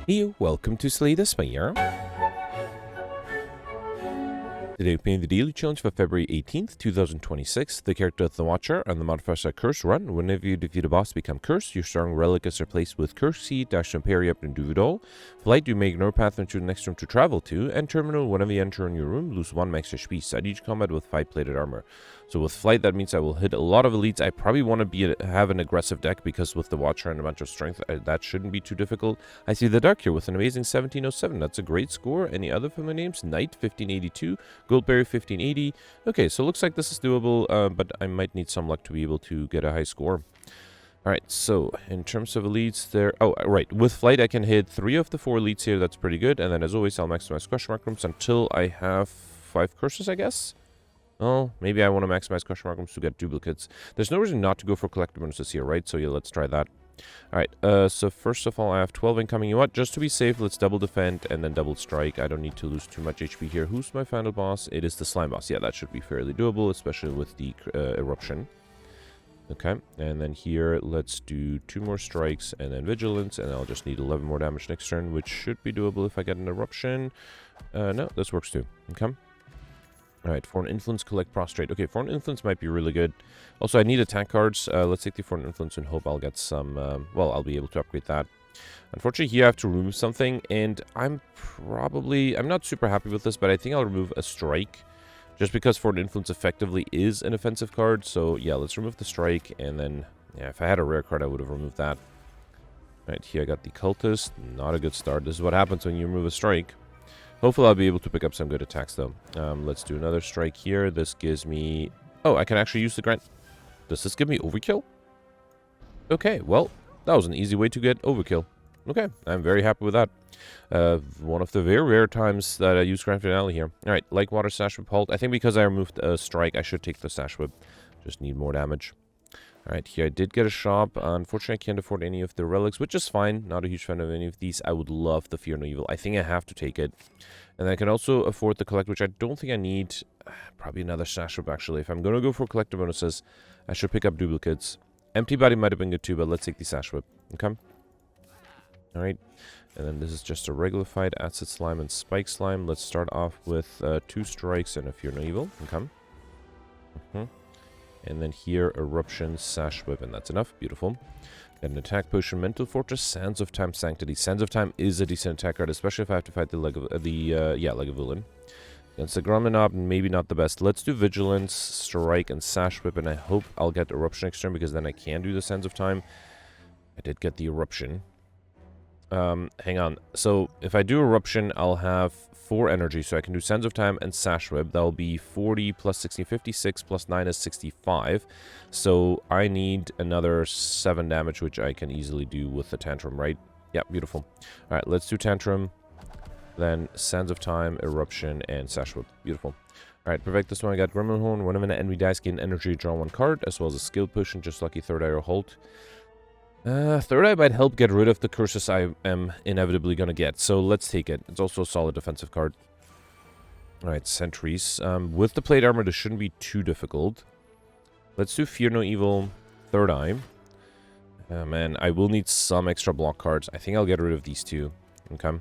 Hey, welcome to Slay the Spire. Today we're playing the daily challenge for February 18th, 2026. The character of the Watcher and the modifiers are Curse Run. Whenever you defeat a boss, become cursed. Your strong relic is replaced with Curse Seed, Darkstone Periapt, and Duvidol. Flight, you may ignore path into the next room to travel to. And Terminal, whenever you enter in your room, lose 1 max HP. Start each combat with 5 plated armor. So with Flight, that means I will hit a lot of elites. I probably want to have an aggressive deck because with the Watcher and a bunch of strength, that shouldn't be too difficult. I see the Dark here with an amazing 1707. That's a great score. Any other family names? Knight, 1582. Goldberry, 1580. Okay, so it looks like this is doable, but I might need some luck to be able to get a high score. Alright, so in terms of elites there... Oh, right. With Flight, I can hit 3 of the 4 elites here. That's pretty good. And then as always, I'll maximize question mark rooms until I have 5 curses, I guess. Oh, maybe I want to maximize question mark rooms to get duplicates. There's no reason not to go for collector bonuses here, right? So yeah, let's try that. Alright, so first of all, I have 12 incoming. You know what? Just to be safe, let's double defend and then double strike. I don't need to lose too much HP here. Who's my final boss? It is the slime boss. Yeah, that should be fairly doable, especially with the eruption. Okay, and then here, let's do 2 more strikes and then vigilance, and I'll just need 11 more damage next turn, which should be doable if I get an eruption. No, this works too. Okay. Alright, Foreign Influence, collect Prostrate. Okay, Foreign Influence might be really good. Also, I need attack cards. Let's take the Foreign Influence and hope I'll get some... well, I'll be able to upgrade that. Unfortunately, here I have to remove something, and I'm not super happy with this, but I think I'll remove a Strike. Just because Foreign Influence effectively is an offensive card. So, yeah, let's remove the Strike, and then... Yeah, if I had a rare card, I would have removed that. Alright, here I got the Cultist. Not a good start. This is what happens when you remove a Strike. Hopefully I'll be able to pick up some good attacks, though. Let's do another strike here. This gives me... Oh, I can actually use the Grant. Does this give me overkill? Okay, well, that was an easy way to get overkill. Okay, I'm very happy with that. One of the very rare times that I use Grand Finale here. Alright, like Water, Sash Whip, Halt. I think because I removed a strike, I should take the Sash Whip. Just need more damage. Alright, here I did get a shop. Unfortunately, I can't afford any of the relics, which is fine. Not a huge fan of any of these. I would love the Fear No Evil. I think I have to take it. And I can also afford the Collect, which I don't think I need. Probably another Sash Whip, actually. If I'm going to go for collector bonuses, I should pick up duplicates. Empty Body might have been good too, but let's take the Sash Whip. Okay? Alright. And then this is just a regular fight. Acid Slime and Spike Slime. Let's start off with 2 strikes and a Fear No Evil. Okay? And then here, Eruption, Sash Whip, and that's enough. Beautiful. Got an Attack Potion, Mental Fortress, Sands of Time, Sanctity. Sands of Time is a decent attack card, especially if I have to fight the Leg of Villain. Against the Gromanob, maybe not the best. Let's do Vigilance, Strike, and Sash Whip, and I hope I'll get Eruption next turn, because then I can do the Sands of Time. I did get the Eruption. Hang on. So, if I do Eruption, I'll have 4 energy, so I can do Sands of Time and Sash Whip. That'll be 40 plus 16, 56 plus 9 is 65. So, I need another 7 damage, which I can easily do with the Tantrum, right? Yeah, beautiful. Alright, let's do Tantrum. Then Sands of Time, Eruption, and Sash Whip. Beautiful. Alright, perfect. This one I got Gremlin Horn. Whenever an enemy dies, gain energy, draw 1 card, as well as a skill potion, just lucky Third Eye or Halt. Third Eye might help get rid of the curses I am inevitably going to get, so let's take it. It's also a solid defensive card. Alright, Sentries. With the plate armor, this shouldn't be too difficult. Let's do Fear No Evil, Third Eye. Man, I will need some extra block cards. I think I'll get rid of these 2. Okay.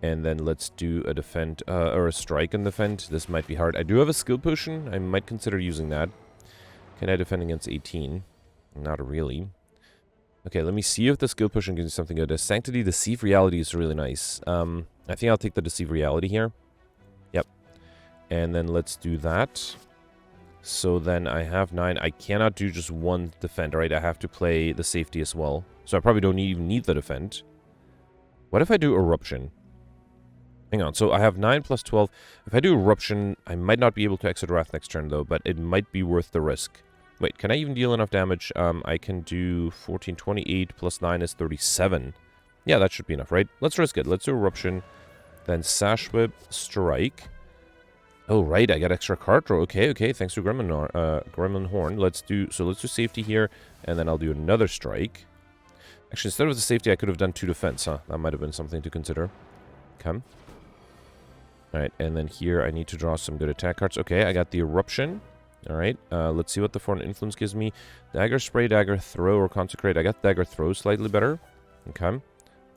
And then let's do a defend, or a strike and defend. This might be hard. I do have a skill potion. I might consider using that. Can I defend against 18? Not really. Okay, let me see if the skill potion gives me something good. Sanctity, Deceive Reality is really nice. I think I'll take the Deceive Reality here. Yep. And then let's do that. So then I have 9. I cannot do just 1 defend, right? I have to play the safety as well. So I probably don't even need the defend. What if I do Eruption? Hang on, so I have 9 plus 12. If I do Eruption, I might not be able to exit Wrath next turn, though, but it might be worth the risk. Wait, can I even deal enough damage? I can do 14, 28 plus 9 is 37. Yeah, that should be enough, right? Let's risk it. Let's do Eruption. Then Sash Whip, Strike. Oh, right, I got extra card draw. Okay, thanks to Gremlin Horn. Let's do safety here, and then I'll do another Strike. Actually, instead of the safety, I could have done 2 defense, huh? That might have been something to consider. Okay. Alright, and then here I need to draw some good attack cards. Okay, I got the Eruption. Alright, let's see what the Foreign Influence gives me. Dagger, Spray, Dagger, Throw, or Consecrate. I got Dagger Throw slightly better. Okay.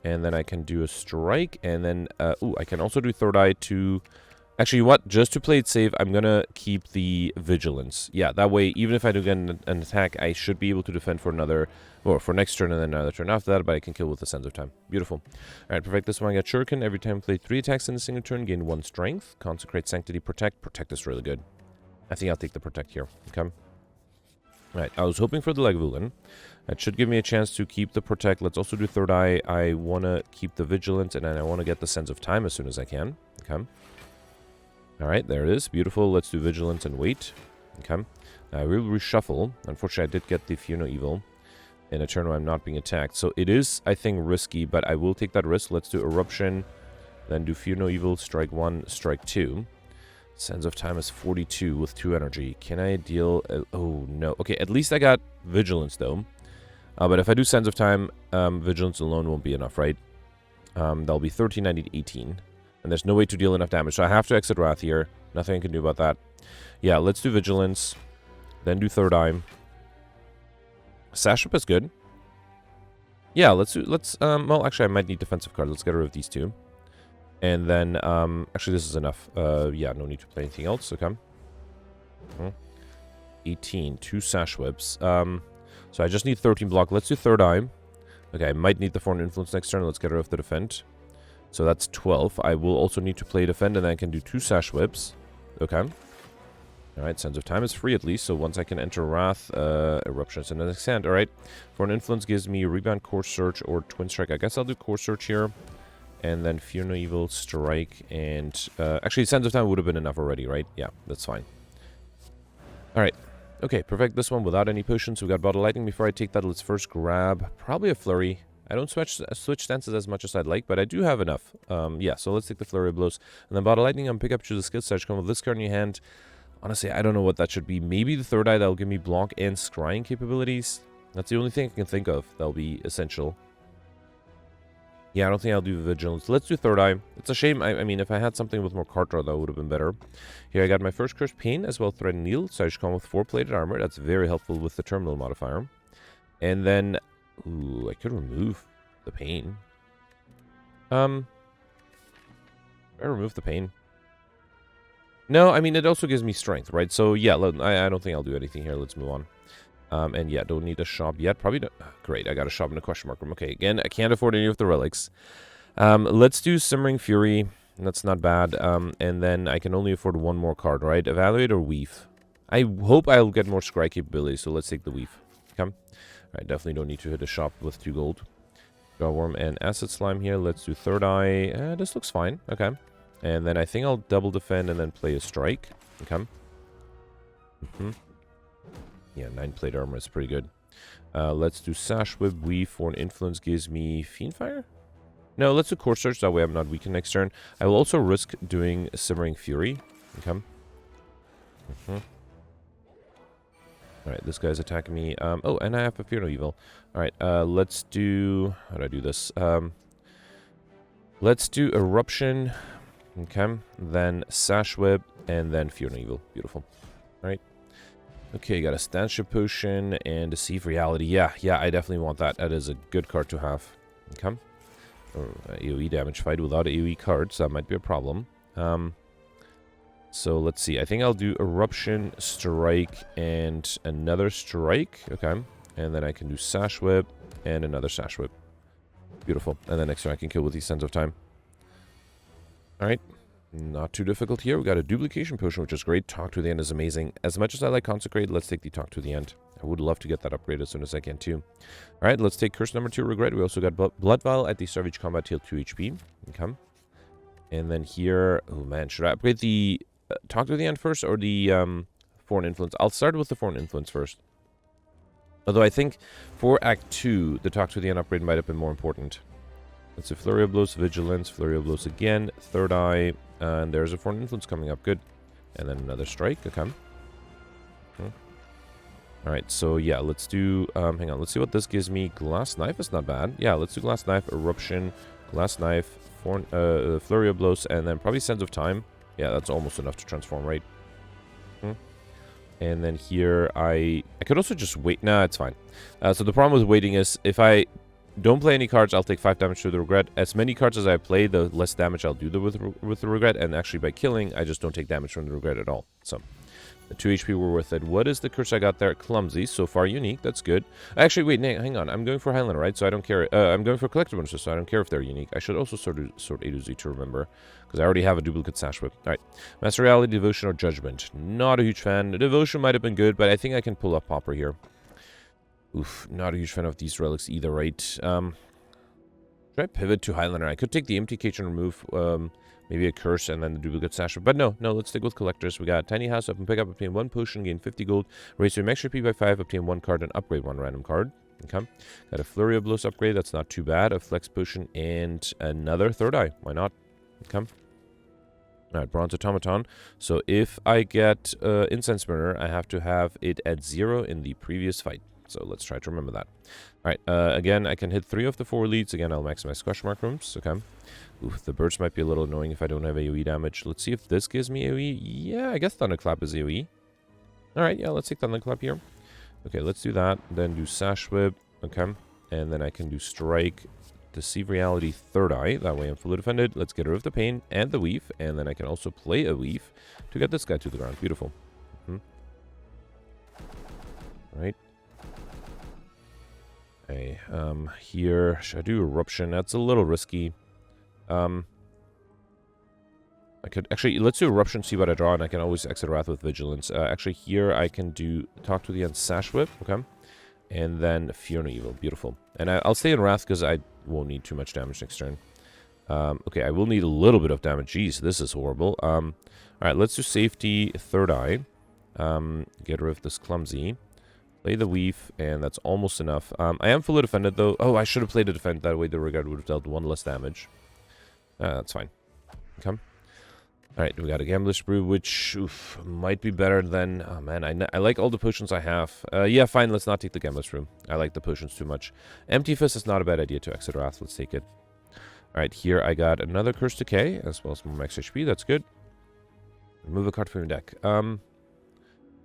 And then I can do a strike, and then, I can also do third eye to... Actually, what? Just to play it safe, I'm gonna keep the vigilance. Yeah, that way, even if I do get an attack, I should be able to defend for another... Or for next turn and then another turn after that, but I can kill with the Sense of Time. Beautiful. Alright, perfect. This one I got Shuriken. Every time I play 3 attacks in a single turn, gain 1 strength. Consecrate, Sanctity, Protect. Protect is really good. I think I'll take the Protect here. Okay. Alright, I was hoping for the Lagavulin. That should give me a chance to keep the Protect. Let's also do third eye. I want to keep the Vigilance, and then I want to get the Sense of Time as soon as I can. Okay. Alright, there it is. Beautiful. Let's do Vigilance and wait. Okay. I will reshuffle. Unfortunately, I did get the Fear No Evil in a turn where I'm not being attacked. So it is, I think, risky, but I will take that risk. Let's do Eruption, then do Fear No Evil, strike 1, strike 2. Sense of Time is 42 with 2 energy. Can I deal... oh, no. Okay, at least I got Vigilance, though. But if I do Sense of Time, Vigilance alone won't be enough, right? That'll be 13, I need 18. And there's no way to deal enough damage, so I have to exit Wrath here. Nothing I can do about that. Yeah, let's do Vigilance, then do Third Eye. Sash Up is good. Yeah, let's well, actually, I might need defensive card. Let's get rid of these 2. And then, actually, this is enough. Yeah, no need to play anything else, okay. 18, 2 Sash Whips. So I just need 13 block. Let's do Third Eye. Okay, I might need the Foreign Influence next turn. Let's get rid of the Defend. So that's 12. I will also need to play Defend, and then I can do 2 Sash Whips. Okay. Alright, Sense of Time is free at least, so once I can enter Wrath, Eruptions and an Extend. Alright, Foreign Influence gives me Rebound, Core Search, or Twin Strike. I guess I'll do Core Search here. And then Fear No Evil, Strike, and... actually, Sense of Time would have been enough already, right? Yeah, that's fine. Alright. Okay, perfect. This one without any potions. We got Bottle Lightning. Before I take that, let's first grab probably a Flurry. I don't switch stances as much as I'd like, but I do have enough. Yeah, so let's take the Flurry of Blows. And then Bottle Lightning, I'm pick up to the skill set. Come with this card in your hand. Honestly, I don't know what that should be. Maybe the Third Eye that'll give me block and scrying capabilities. That's the only thing I can think of that'll be essential. Yeah, I don't think I'll do Vigilance. Let's do Third Eye. It's a shame. I mean, if I had something with more card draw, that would have been better. Here, I got my first Cursed Pain, as well Thread and Kneel. So I just come with 4 plated armor. That's very helpful with the Terminal modifier. And then... ooh, I could remove the Pain. I remove the Pain. No, I mean, it also gives me strength, right? So, yeah, I don't think I'll do anything here. Let's move on. And, yeah, don't need a shop yet. Probably don't. Great, I got a shop in a question mark room. Okay, again, I can't afford any of the relics. Let's do Simmering Fury. That's not bad. And then I can only afford 1 more card, right? Evaluate or Weave. I hope I'll get more scry capability, so let's take the Weave. Okay. Alright, definitely don't need to hit a shop with 2 gold. Draw Worm and Acid Slime here. Let's do Third Eye. This looks fine. Okay. And then I think I'll double defend and then play a strike. Okay. Yeah, 9 plate armor is pretty good. Let's do Sash Whip. Weave for an influence gives me Fiendfire? No, let's do Core Search. That way I'm not weakened next turn. I will also risk doing Simmering Fury. Okay. Alright, this guy's attacking me. Oh, and I have a Fear No Evil. Alright, let's do... how do I do this? Let's do Eruption. Okay, then Sash Whip, and then Fear No Evil. Beautiful. Alright. Okay, got a Stanship Potion and Deceive Reality. Yeah, I definitely want that. That is a good card to have. Okay. Or AoE damage fight without AoE cards. That might be a problem. So let's see. I think I'll do Eruption, Strike, and another Strike. Okay. And then I can do Sash Whip and another Sash Whip. Beautiful. And then next turn I can kill with the Sense of Time. Alright. Not too difficult here. We got a Duplication Potion, which is great. Talk to the End is amazing. As much as I like Consecrate, let's take the Talk to the End. I would love to get that upgrade as soon as I can, too. Alright, let's take Curse number 2, Regret. We also got Blood Vial at the start of each combat, heal 2 HP. Okay. And then here... oh, man. Should I upgrade the Talk to the End first or the Foreign Influence? I'll start with the Foreign Influence first. Although I think for Act 2, the Talk to the End upgrade might have been more important. Let's do Flurry of Blows, Vigilance, Flurry of Blows again, Third Eye, and there's a Foreign Influence coming up. Good. And then another Strike. Okay. Alright, so yeah, let's do... hang on, let's see what this gives me. Glass Knife is not bad. Yeah, let's do Glass Knife, Eruption, Glass Knife, Flurry of Blows, and then probably Sense of Time. Yeah, that's almost enough to transform, right? And then here, I could also just wait. Nah, it's fine. So the problem with waiting is if I don't play any cards, I'll take 5 damage to the regret. As many cards as I play, the less damage I'll do with the regret. And actually, by killing, I just don't take damage from the regret at all. So, the 2 HP were worth it. What is the curse I got there? Clumsy. So far, unique. That's good. Actually, wait, hang on. I'm going for Highlander, right? So I don't care. I'm going for collector bonuses, so I don't care if they're unique. I should also sort A to Z to remember, because I already have a duplicate Sash Whip. All right. Master Reality, Devotion, or Judgment. Not a huge fan. Devotion might have been good, but I think I can pull up Popper here. Oof, not a huge fan of these relics either, right? Should I pivot to Highlander? I could take the empty cage and remove maybe a curse and then the duplicate Sash Whip. But no, let's stick with collectors. We got Tiny House, open pick up, obtain 1 potion, gain 50 gold, raise your max HP by 5, obtain 1 card, and upgrade 1 random card. Okay. Got a Flurry of Blows upgrade, that's not too bad. A Flex Potion and another Third Eye. Why not? Okay. Alright, Bronze Automaton. So if I get Incense Burner, I have to have it at 0 in the previous fight. So let's try to remember that. Alright, again, I can hit 3 of the 4 leads. Again, I'll maximize question mark rooms. Okay. Oof, the birds might be a little annoying if I don't have AoE damage. Let's see if this gives me AoE. Yeah, I guess Thunderclap is AoE. Alright, yeah, let's take Thunderclap here. Okay, let's do that. Then do Sash Whip. Okay. And then I can do Strike, Deceive Reality, Third Eye. That way I'm fully defended. Let's get rid of the Pain and the Weave. And then I can also play a Weave to get this guy to the ground. Beautiful. Right. Okay, here, should I do Eruption? That's a little risky. I could, actually, let's do Eruption, see what I draw, and I can always exit Wrath with Vigilance. Actually, here I can do Talk to the End, Sash Whip, okay? And then Fear No Evil, beautiful. And I'll stay in Wrath because I won't need too much damage next turn. Okay, I will need a little bit of damage. Jeez, this is horrible. Alright, let's do Safety, Third Eye. Get rid of this Clumsy. Play the Weave, and that's almost enough. I am fully defended, though. Oh, I should have played a defend. That way the Regard would have dealt 1 less damage. That's fine. Okay. Alright, we got a Gambler's Brew, which might be better than... Oh, man, I like all the potions I have. Yeah, fine, let's not take the Gambler's Brew. I like the potions too much. Empty Fist is not a bad idea to exit Wrath. Let's take it. Alright, here I got another Curse Decay, as well as more max HP. That's good. Remove a card from your deck.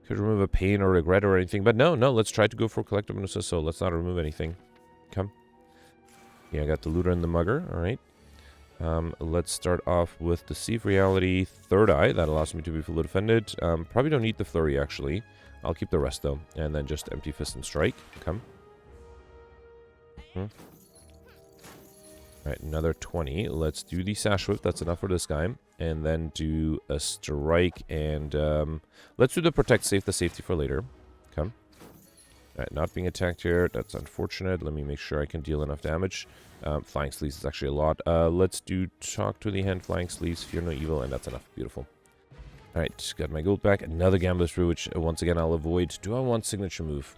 Could remove a Pain or Regret or anything, but no, let's try to go for collector bonuses, so let's not remove anything. Come. Yeah, I got the Looter and the Mugger, alright. Let's start off with Deceive Reality, Third Eye, that allows me to be fully defended. Probably don't need the Flurry, actually. I'll keep the rest, though, and then just Empty Fist and Strike. Come. Alright, another 20. Let's do the Sash Whip, that's enough for this guy. And then do a Strike, and let's do the Protect, save the Safety for later. Come. Alright, not being attacked here, that's unfortunate. Let me make sure I can deal enough damage. Flying Sleeves is actually a lot. Let's do Talk to the Hand, Flying Sleeves, Fear No Evil, and that's enough. Beautiful. Alright, got my gold back. Another Gambler's Brew, which once again I'll avoid. Do I want Signature Move?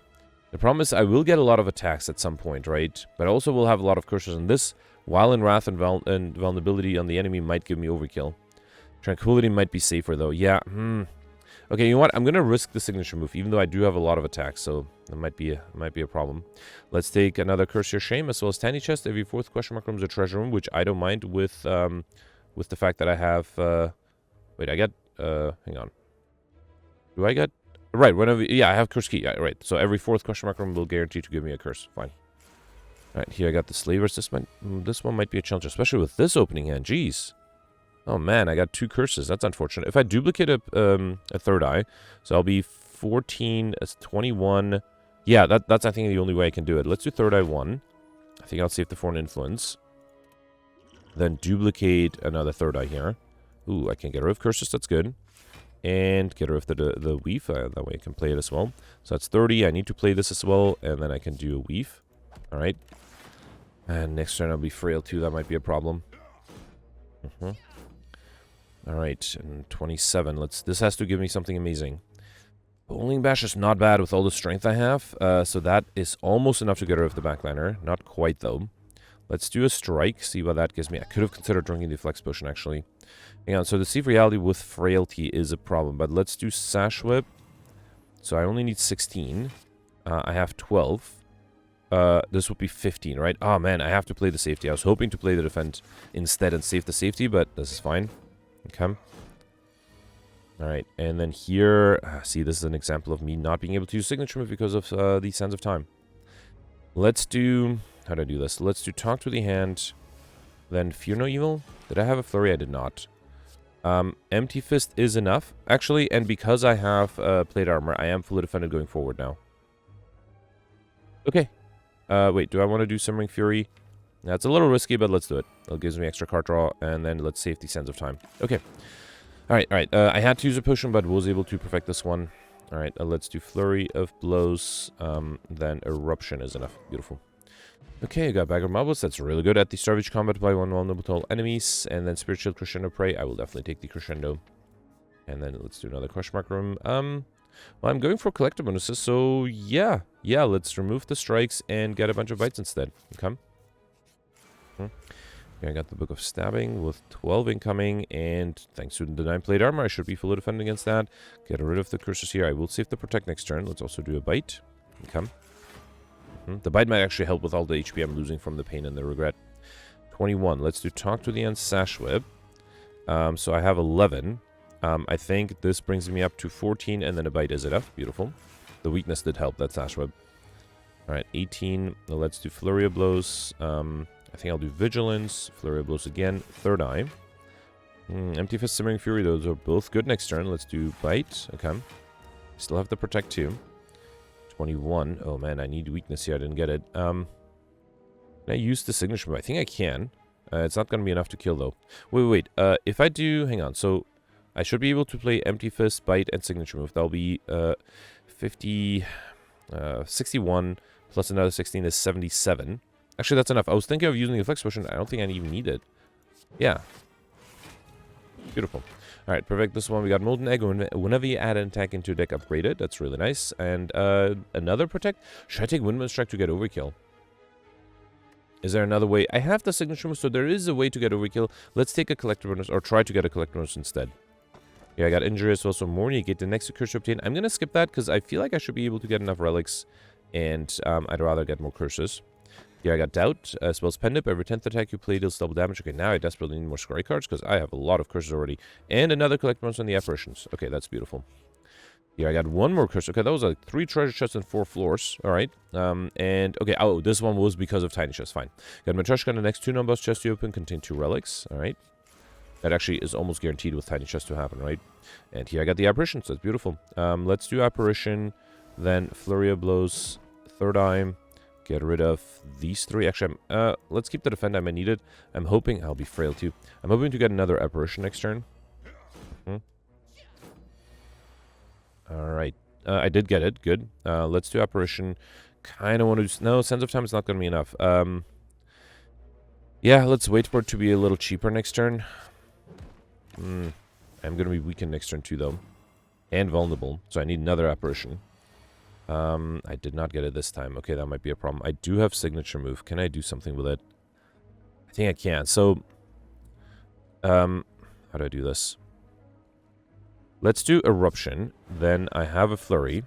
The problem is I will get a lot of attacks at some point, right? But I also will have a lot of curses, and this, while in Wrath and Vulnerability on the enemy, might give me Overkill. Tranquility might be safer, though. Yeah, Okay, you know what? I'm going to risk the Signature Move, even though I do have a lot of attacks, so that might be a problem. Let's take another Curse Your Shame, as well as Tiny Chest. Every 4th question mark room is a treasure room, which I don't mind with the fact that I have... wait, I get... hang on. Do I get... Right, whenever... Yeah, I have Curse Key. Yeah, right. So every 4th question mark room will guarantee to give me a curse. Fine. Alright, here I got the Slavers. This one might be a challenge, especially with this opening hand. Jeez. Oh man, I got 2 curses. That's unfortunate. If I duplicate a Third Eye, so I'll be 14 as 21. Yeah, that's I think the only way I can do it. Let's do Third Eye 1. I think I'll save the Foreign Influence. Then duplicate another Third Eye here. Ooh, I can get rid of curses. That's good. And get rid of the Weave. That way I can play it as well. So that's 30. I need to play this as well, and then I can do a Weave. All right. And next turn I'll be Frail too. That might be a problem. Alright, and 27. This has to give me something amazing. Bowling Bash is not bad with all the strength I have, so that is almost enough to get rid of the backliner. Not quite, though. Let's do a Strike, see what that gives me. I could have considered drinking the Flex Potion, actually. Hang on, so Deceive Reality with Frailty is a problem, but let's do Sash Whip. So I only need 16. I have 12. This would be 15, right? Oh, man, I have to play the Safety. I was hoping to play the Defend instead and save the Safety, but this is fine. Okay. Alright, and then here, see, this is an example of me not being able to use Signature Move because of the Sands of Time. Let's do How do I do this? Let's do Talk to the Hand, then Fear No Evil. Did I have a Flurry? I did not. Empty Fist is enough. Actually, and because I have Plate Armor, I am fully defended going forward now. Okay. Wait, do I want to do Simmering Fury? That's a little risky, but let's do it. It gives me extra card draw, and then let's save the Sands of Time. Okay. Alright, alright. I had to use a potion, but was able to perfect this one. Alright, let's do Flurry of Blows. Then Eruption is enough. Beautiful. Okay, I got Bag of Marbles. That's really good. At the start of each combat, apply 1 vulnerable to all enemies. And then Spirit Shield, Crescendo, Prey. I will definitely take the Crescendo. And then let's do another Question Mark Room. Well, I'm going for collector bonuses, so yeah. Yeah, let's remove the strikes and get a bunch of bites instead. Okay. Okay, I got the Book of Stabbing with 12 incoming, and thanks to the 9 Plate Armor, I should be fully defending against that. Get rid of the curses here. I will save the Protect next turn. Let's also do a Bite. Okay. The Bite might actually help with all the HP I'm losing from the pain and the regret. 21. Let's do Talk to the End, Sash Whip. So I have 11. I think this brings me up to 14, and then a Bite is enough. Beautiful. The weakness did help, that Sash Whip. Alright, 18. Let's do Flurry of Blows. I think I'll do Vigilance. Flurry of Blows again. Third Eye. Empty Fist, Simmering Fury. Those are both good next turn. Let's do Bite. Okay. Still have the Protect too. 21. Oh man, I need weakness here. I didn't get it. Can I use the signature move? I think I can. It's not going to be enough to kill though. Wait. If I do... Hang on. So, I should be able to play Empty Fist, Bite, and signature move. That'll be 61 plus another 16 is 77. Actually, that's enough. I was thinking of using the Flex Potion. I don't think I even need it. Yeah. Beautiful. Alright, perfect. This one, we got Molten Egg. Whenever you add an attack into a deck, upgrade it. That's really nice. And another Protect. Should I take Windmill Strike to get Overkill? Is there another way? I have the signature move, so there is a way to get Overkill. Let's take a Collector bonus, or try to get a Collector bonus instead. Yeah, I got Injurious, also more. You get the next curse to obtain. I'm going to skip that, because I feel like I should be able to get enough relics, and I'd rather get more curses. Here I got Doubt, spells Pendip. Every 10th attack you play deals double damage. Okay, now I desperately need more scry cards because I have a lot of curses already. And another collect bonus on the apparitions. Okay, that's beautiful. Here I got one more curse. Okay, that was like 3 treasure chests and 4 floors. Alright. And, okay, oh, this one was because of tiny chests. Fine. Got Matryoshka. The next 2 numbers chests you open contain 2 relics. Alright. That actually is almost guaranteed with tiny chests to happen, right? And here I got the apparitions. That's beautiful. Let's do apparition. Then Flurry of Blows. Third Eye. Get rid of these 3. Actually, let's keep the defend. I might need it. I'm hoping... I'll be frail too. I'm hoping to get another apparition next turn. Alright. I did get it. Good. Let's do apparition. Kind of want to... No, Sands of Time is not going to be enough. Yeah, let's wait for it to be a little cheaper next turn. I'm going to be weakened next turn too, though. And vulnerable. So I need another apparition. I did not get it this time. Okay, that might be a problem. I do have signature move. Can I do something with it? I think I can. So, how do I do this? Let's do Eruption. Then I have a Flurry.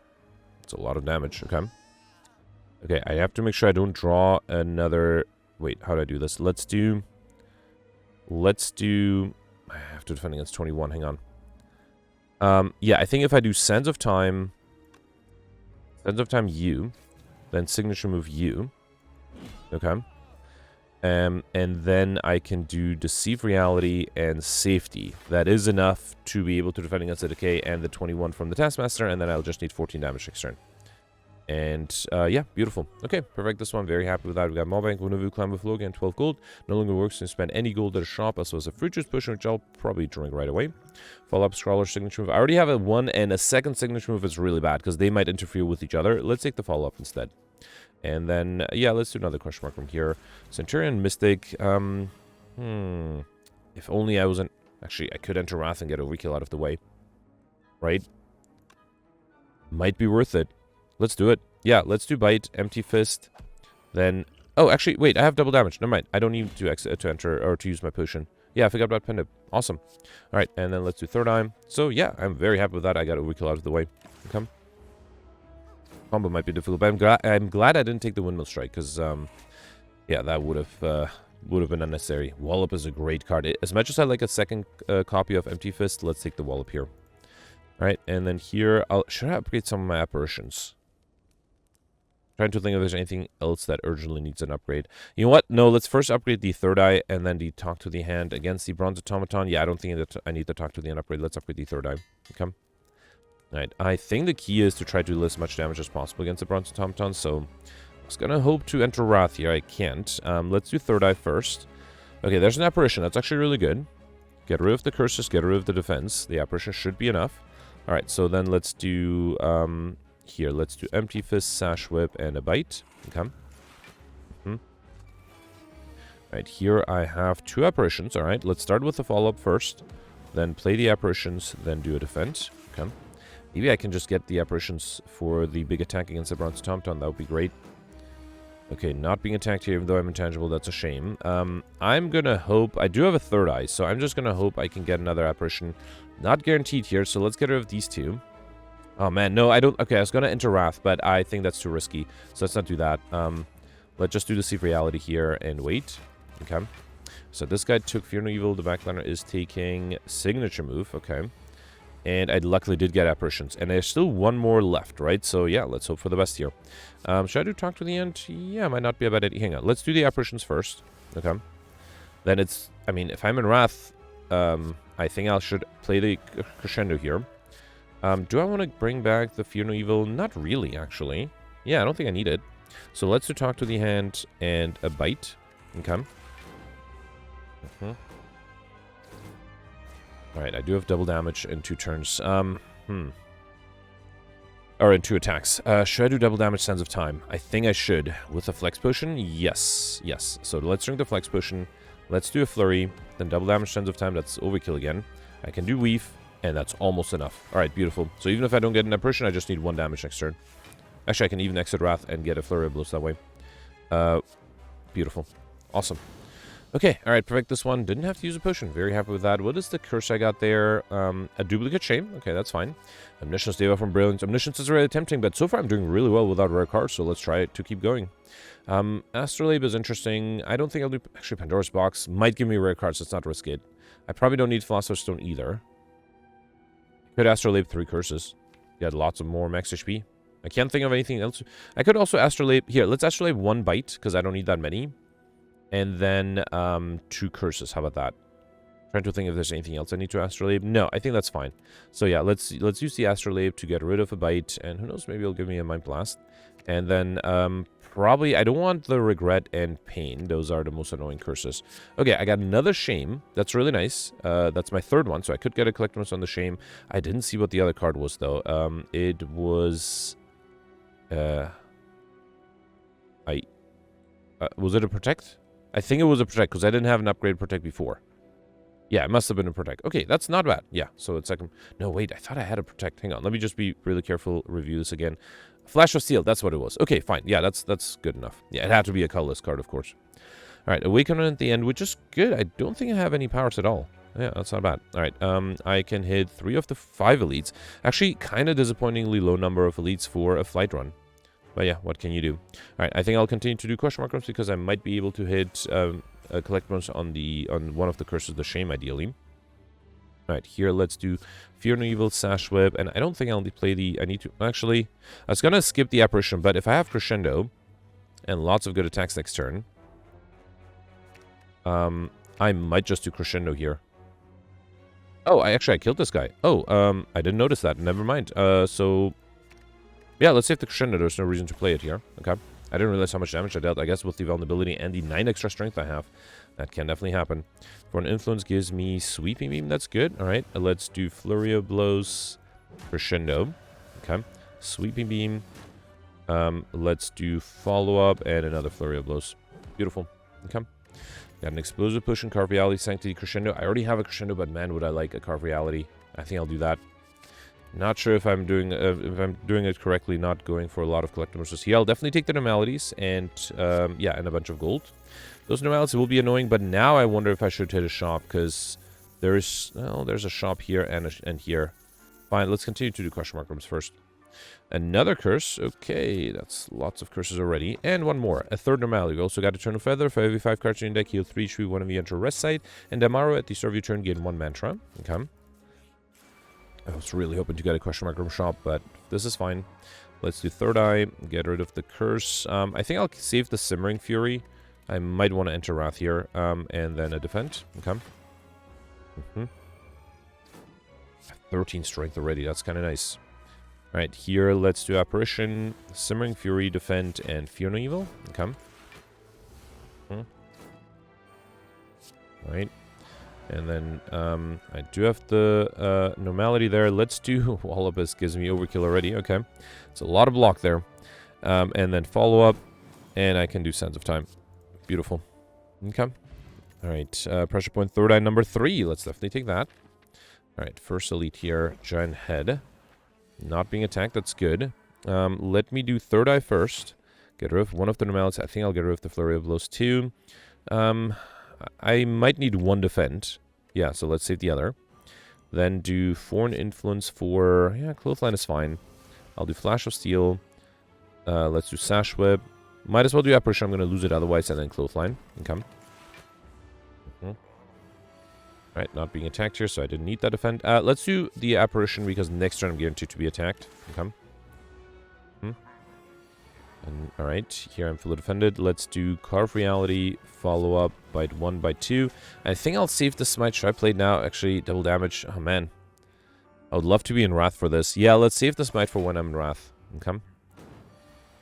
It's a lot of damage. Okay. Okay, I have to make sure I don't draw another... Wait, how do I do this? Let's do... I have to defend against 21. Hang on. Yeah, I think if I do Sands of Time... Sands of Time U, then signature move U. Okay. And then I can do Deceive Reality and Safety. That is enough to be able to defend against the Decay and the 21 from the Taskmaster, and then I'll just need 14 damage next turn. And, yeah, beautiful. Okay, perfect. This one, very happy with that. We got Mawbank, Wunavu, Climb with Logan, 12 gold. No longer works to spend any gold at a shop, as well as a fruit juice potion, which I'll probably drink right away. Follow-up Scrawler signature move. I already have a 1 and a second signature move is really bad, because they might interfere with each other. Let's take the follow-up instead. And then, yeah, let's do another question mark from here. Centurion, Mystic. If only I wasn't... Actually, I could enter Wrath and get Overkill out of the way. Right? Might be worth it. Let's do it. Yeah, let's do Bite, Empty Fist, then... Oh, actually, wait, I have double damage. Never mind. I don't need to enter or to use my potion. Yeah, I forgot about Pendip. Awesome. Alright, and then let's do Third Eye. So, yeah, I'm very happy with that. I got Overkill out of the way. Okay. Combo might be difficult, but I'm glad I didn't take the Windmill Strike, because, yeah, that would have been unnecessary. Wallop is a great card. As much as I like a second copy of Empty Fist, let's take the Wallop here. Alright, and then here, should I upgrade some of my apparitions? Trying to think if there's anything else that urgently needs an upgrade. You know what? No, let's first upgrade the third eye and then the talk to the hand against the bronze automaton. Yeah, I don't think that I need the talk to the hand upgrade. Let's upgrade the third eye. Okay. Alright, I think the key is to try to do as much damage as possible against the bronze automaton, so I was gonna hope to enter Wrath here. I can't. Let's do third eye first. Okay, there's an apparition. That's actually really good. Get rid of the curses, get rid of the defense. The apparition should be enough. Alright, so then let's do here, let's do Empty Fist, Sash Whip, and a Bite. Okay. Alright, here I have 2 apparitions. Alright, let's start with the follow-up first. Then play the apparitions, then do a defense. Okay. Maybe I can just get the apparitions for the big attack against the bronze automaton. That would be great. Okay, not being attacked here, even though I'm intangible. That's a shame. I'm gonna hope... I do have a third eye, so I'm just gonna hope I can get another apparition. Not guaranteed here, so let's get rid of these 2. Oh, man, no, I don't... Okay, I was going to enter Wrath, but I think that's too risky. So let's not do that. Let's just do the Deceive Reality here and wait. Okay. So this guy took Fear No Evil. The backliner is taking Signature Move. Okay. And I luckily did get Apparitions. And there's still one more left, right? So, yeah, let's hope for the best here. Should I do Talk to the End? Yeah, might not be a bad idea. Hang on. Let's do the Apparitions first. Okay. Then it's... I mean, if I'm in Wrath, I think I should play the Crescendo here. Do I want to bring back the Fear No Evil? Not really, actually. Yeah, I don't think I need it. So let's do Talk to the Hand and a Bite. Okay. Alright, I do have double damage in 2 turns. Or in 2 attacks. Should I do double damage Sands of Time? I think I should. With a Flex Potion? Yes. Yes. So let's drink the Flex Potion. Let's do a Flurry. Then double damage Sands of Time. That's overkill again. I can do Weave. And that's almost enough. Alright, beautiful. So even if I don't get an apparition, I just need 1 damage next turn. Actually, I can even exit Wrath and get a Flurry of Blows that way. Beautiful. Awesome. Okay, alright, perfect this one. Didn't have to use a potion. Very happy with that. What is the curse I got there? A Duplicate Shame. Okay, that's fine. Omniscience, Deva from Brilliance. Omniscience is really tempting, but so far I'm doing really well without rare cards, so let's try to keep going. Astrolabe is interesting. I don't think I'll do... Actually, Pandora's Box might give me rare cards. Let's not risk it. I probably don't need Philosopher's Stone either. Could Astrolabe 3 curses. Get lots of more max HP. I can't think of anything else. I could also Astrolabe... Here, let's Astrolabe 1 Bite, because I don't need that many. And then 2 curses. How about that? Trying to think if there's anything else I need to Astrolabe. No, I think that's fine. So yeah, let's use the Astrolabe to get rid of a Bite. And who knows, maybe it'll give me a Mind Blast. And then probably... I don't want the Regret and Pain. Those are the most annoying curses. Okay, I got another Shame. That's really nice. That's my 3rd one, so I could get a Collectibles on the Shame. I didn't see what the other card was, though. It was... was it a Protect? I think it was a Protect, because I didn't have an upgrade Protect before. Yeah, it must have been a Protect. Okay, that's not bad. Yeah, so it's like... No, wait, I thought I had a Protect. Hang on, let me just be really careful, review this again. Flash of Steel, that's what it was. Okay, fine. Yeah, that's good enough. Yeah, it had to be a colorless card, of course. Alright, Awakener at the end, which is good. I don't think I have any powers at all. Yeah, that's not bad. Alright, I can hit 3 of the 5 elites. Actually, kind of disappointingly low number of elites for a flight run. But yeah, what can you do? Alright, I think I'll continue to do question mark runs because I might be able to hit collectibles on one of the curses, the Shame, ideally. Alright, here let's do Fear No Evil, Sash Whip, and I don't think I'll play the... I need to... Actually, I was gonna skip the Apparition, but if I have Crescendo and lots of good attacks next turn, I might just do Crescendo here. Oh, I killed this guy. Oh, I didn't notice that. Never mind. So... Yeah, let's save the Crescendo. There's no reason to play it here. Okay. I didn't realize how much damage I dealt. I guess with the vulnerability and the 9 extra strength I have, that can definitely happen. For an influence gives me Sweeping Beam. That's good. All right. Let's do Flurry of Blows, Crescendo. Okay. Sweeping Beam. Let's do Follow-Up and another Flurry of Blows. Beautiful. Okay. Got an Explosive Push and Carve Reality, Sanctity, Crescendo. I already have a Crescendo, but man, would I like a Carve Reality. I think I'll do that. Not sure if I'm doing it correctly, not going for a lot of collectibles here. I'll definitely take the normalities and, yeah, and a bunch of gold. Those normalities will be annoying, but now I wonder if I should hit a shop, because there's a shop here and here. Fine, let's continue to do question mark rooms first. Another curse. Okay, that's lots of curses already. And one more. A 3rd normality. We also got Eternal Feather. For every 5 cards in your deck, heal 3 each, 1 of you enter rest site. And Damaro at the start of your turn, gain 1 mantra. Okay. I was really hoping to get a question mark room shop, but this is fine. Let's do third eye. Get rid of the curse. I think I'll save the Simmering Fury. I might want to enter Wrath here. And then a defend. Okay. 13 strength already. That's kind of nice. Alright, here let's do Apparition, Simmering Fury, Defend, and Fear No Evil. Okay. Alright. And then I do have the normality there. Let's do Wallopus. Gives me overkill already. Okay. It's a lot of block there. And then follow up. And I can do Sands of Time. Beautiful. Okay. Alright. Pressure point third eye number 3. Let's definitely take that. Alright. First elite here. Giant head. Not being attacked. That's good. Let me do third eye first. Get rid of one of the normalities. I think I'll get rid of the Flurry of Blows too. I might need one defend. Yeah, so let's save the other. Then do Foreign Influence for... Yeah, Clothesline is fine. I'll do Flash of Steel. Let's do Sash Whip. Might as well do Apparition. I'm going to lose it otherwise. And then Clothesline. Okay. Alright, not being attacked here, so I didn't need that defend. Let's do the Apparition because next turn I'm guaranteed to be attacked. Okay. Alright, here I'm fully defended. Let's do Carve Reality, follow up, bite 1, bite 2. I think I'll save the Smite. Should I play it now? Actually, double damage. Oh, man. I would love to be in Wrath for this. Yeah, let's save the Smite for when I'm in Wrath. Okay.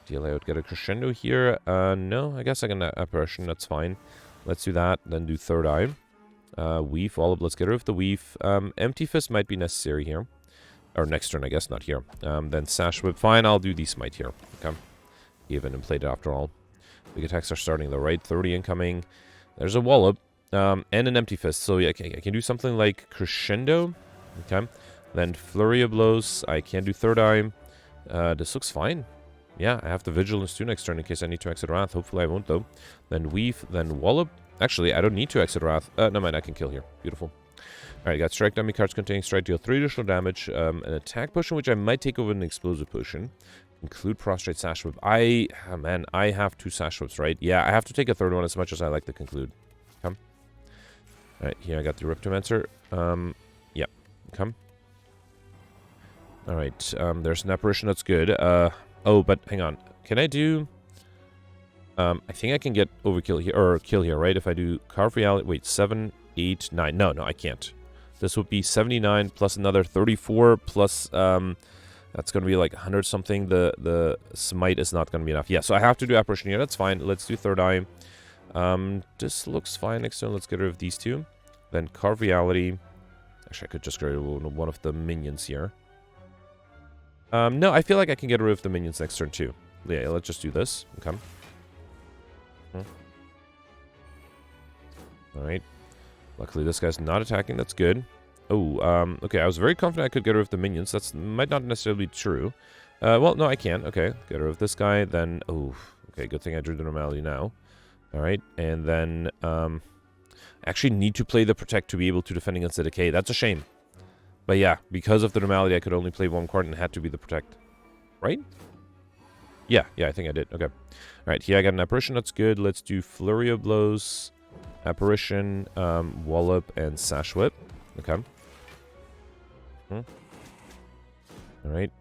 Deal, I would get a Crescendo here. No, I guess I can Apparition. That's fine. Let's do that. Then do Third Eye. Weave, follow up. Let's get rid of the Weave. Empty Fist might be necessary here. Or next turn, I guess, not here. Then Sash Whip. Fine, I'll do the Smite here. Okay. Even and played it after all. Big attacks are starting the right. 30 incoming. There's a Wallop. And an Empty Fist. So yeah, I can do something like Crescendo. Okay. Then Flurry of Blows. I can do Third Eye. This looks fine. Yeah, I have the Vigilance too next turn in case I need to exit Wrath. Hopefully I won't though. Then Weave. Then Wallop. Actually, I don't need to exit Wrath. No mind, I can kill here. Beautiful. Alright, got Strike Dummy cards containing Strike. Deal 3 additional damage. An Attack Potion, which I might take over an Explosive Potion. Include Prostrate Sash Whip. Man, I have 2 Sash Whips, right? Yeah, I have to take a third one as much as I like to conclude. Come. Alright, here I got the Riptomancer. Yeah. Come. Alright, there's an Apparition, that's good. Oh, but hang on. Can I do... I think I can get overkill here, or kill here, right? If I do Carve Reality... Wait, 7, 8, 9. No, I can't. This would be 79 plus another 34 plus... That's going to be like 100 something. The Smite is not going to be enough. Yeah, so I have to do Apparition here. That's fine. Let's do Third Eye. This looks fine. Next turn, let's get rid of these 2. Then Carve Reality. Actually, I could just get rid of one of the minions here. No, I feel like I can get rid of the minions next turn too. Yeah, let's just do this. Okay. Alright. Luckily, this guy's not attacking. That's good. Oh, okay, I was very confident I could get rid of the minions. That might not necessarily be true. Well, no, I can. Okay, get rid of this guy. Then, oh, okay, good thing I drew the normality now. Alright, and then, I actually need to play the Protect to be able to defend against the Decay. That's a shame. But yeah, because of the normality, I could only play 1 card and it had to be the Protect. Right? Yeah, I think I did. Okay. Alright, here I got an Apparition. That's good. Let's do Flurry of Blows, Apparition, Wallop, and Sash Whip. Okay. Alright.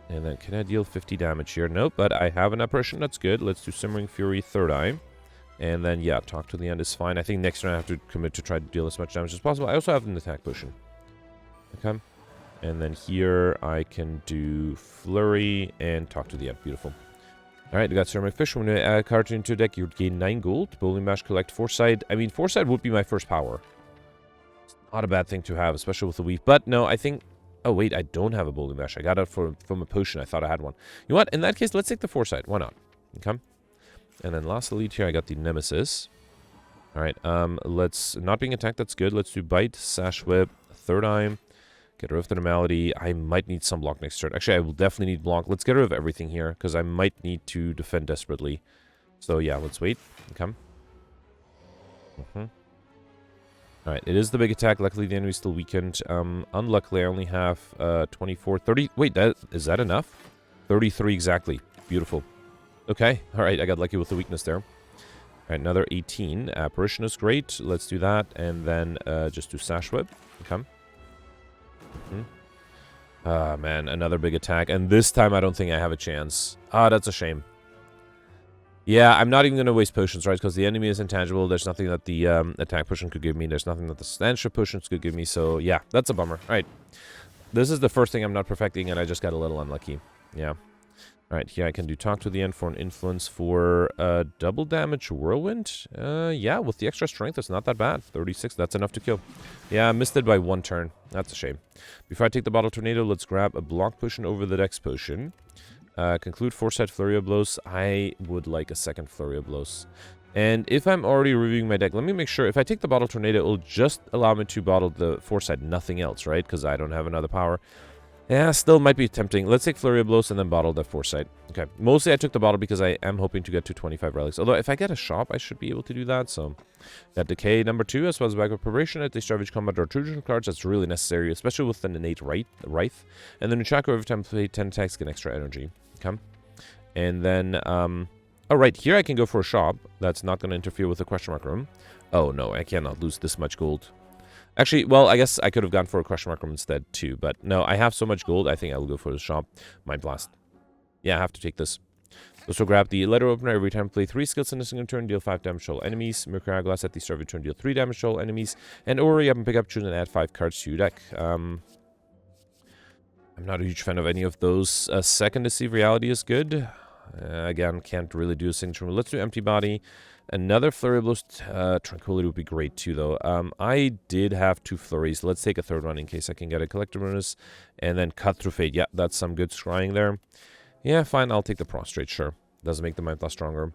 And then can I deal 50 damage here? Nope, but I have an Apparition. That's good. Let's do Simmering Fury, Third Eye. And then, yeah, Talk to the End is fine. I think next turn I have to commit to try to deal as much damage as possible. I also have an Attack Potion. Okay. And then here I can do Flurry and Talk to the End. Beautiful. Alright, we got Ceramic Fish. When you add a card into your deck, you would gain 9 gold. Bowling Bash, collect Foresight. I mean, Foresight would be my first power. It's not a bad thing to have, especially with the Weave. But no, I think... Oh, wait, I don't have a Bowling Bash. I got it from a potion. I thought I had one. You know what? In that case, let's take the Foresight. Why not? Okay. And then last elite here, I got the Nemesis. Alright, let's... Not being attacked, that's good. Let's do Bite, Sash Whip, Third Eye. Get rid of the normality. I might need some block next turn. Actually, I will definitely need block. Let's get rid of everything here, because I might need to defend desperately. So, yeah, let's wait. Okay. Alright, it is the big attack. Luckily, the enemy's still weakened. Unluckily, I only have 24, 30... Wait, is that enough? 33 exactly. Beautiful. Okay, alright, I got lucky with the weakness there. Alright, another 18. Apparition is great. Let's do that, and then just do Sash Whip. Okay. Ah, man, another big attack. And this time I don't think I have a chance. Ah, that's a shame. Yeah, I'm not even going to waste potions, right? Because the enemy is intangible. There's nothing that the attack potion could give me. There's nothing that the stanchion potions could give me. So, yeah, that's a bummer. All right. This is the first thing I'm not perfecting, and I just got a little unlucky. Yeah. All right, here I can do Talk to the End for an influence for double damage Whirlwind. Yeah, with the extra strength, it's not that bad. 36, that's enough to kill. Yeah, I missed it by 1 turn. That's a shame. Before I take the Bottle Tornado, let's grab a block potion over the Dex potion. Conclude Foresight Flurry of Blows. I would like a second Flurry of Blows. And if I'm already reviewing my deck, let me make sure. If I take the Bottle Tornado, it will just allow me to bottle the Foresight, nothing else, right? Because I don't have another power. Yeah, still might be tempting. Let's take Flurry of Blows and then bottle the Foresight. Okay, mostly I took the bottle because I am hoping to get to 25 relics. Although, if I get a shop, I should be able to do that, so... Got Decay number 2, as well as Backup Preparation. At the start of each combat, draw 2 cards. That's really necessary, especially with an innate Wraith. And then Nunchaku, every time play 10 attacks, get extra energy. Okay. And then, oh, right, here I can go for a shop. That's not going to interfere with the question mark room. Oh, no, I cannot lose this much gold. Actually, well, I guess I could have gone for a question mark room instead, too. But, no, I have so much gold, I think I will go for the shop. Mind Blast. Yeah, I have to take this. Also grab the letter opener. Every time play 3 skills in a single turn, deal 5 damage to all enemies. Mercury Glass at the start of your turn, deal 3 damage to all enemies. And Ori up and pick up, choose and add 5 cards to your deck. I'm not a huge fan of any of those. Second Deceive Reality is good. Again, can't really do a signature move. Let's do Empty Body. Another Flurry of Blows. Tranquility would be great too, though. I did have 2 flurries. Let's take a third one in case I can get a Collector bonus. And then Cut Through Fate. Yeah, that's some good scrying there. Yeah, fine. I'll take the Prostrate, sure. Doesn't make the Mind Blast stronger.